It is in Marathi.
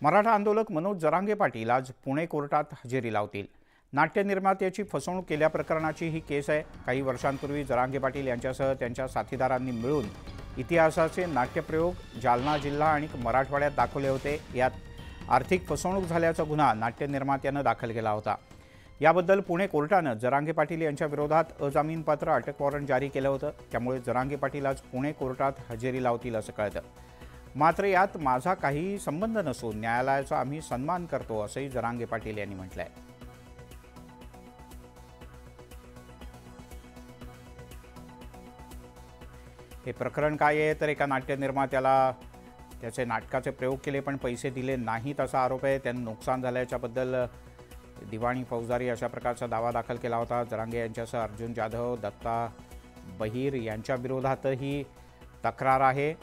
मराठा आंदोलक मनोज जरांगे पाटील आज पुणे कोर्टात हजेरी लावतील। नाट्य निर्मात्याची फसवणूक केल्याप्रकरणाची ही केस आहे। काही वर्षांपूर्वी जरांगे पाटील यांच्यासह त्यांच्या साथीदारांनी मिळून इतिहासाचे नाट्यप्रयोग जालना जिल्हा आणि मराठवाड्यात दाखवले होते। यात आर्थिक फसवणूक झाल्याचा गुन्हा नाट्य निर्मात्याने दाखल केला होता। याबद्दल पुणे कोर्टाने जरांगे पाटील यांच्या विरोधात अजामीनपात्र अटक वॉरंट जारी केलं होतं। त्यामुळे जरांगे पाटील आज पुणे कोर्टात हजेरी लावतील असं कळतं। मात्र यात माझा काही संबंध नसून न्यायालयाचा आम्ही सन्मान करतो असंही जरांगे पाटील यांनी म्हटलंय। हे प्रकरण काय आहे तर एका नाट्य निर्मात्याला त्याचे नाटकाचे प्रयोग केले पण पैसे दिले नाहीत असा आरोप आहे। त्यांना नुकसान झाल्याच्याबद्दल दिवाणी फौजदारी अशा प्रकारचा दावा दाखल केला होता। जरांगे यांच्यासह अर्जुन जाधव, दत्ता बहिर यांच्या विरोधातही तक्रार आहे।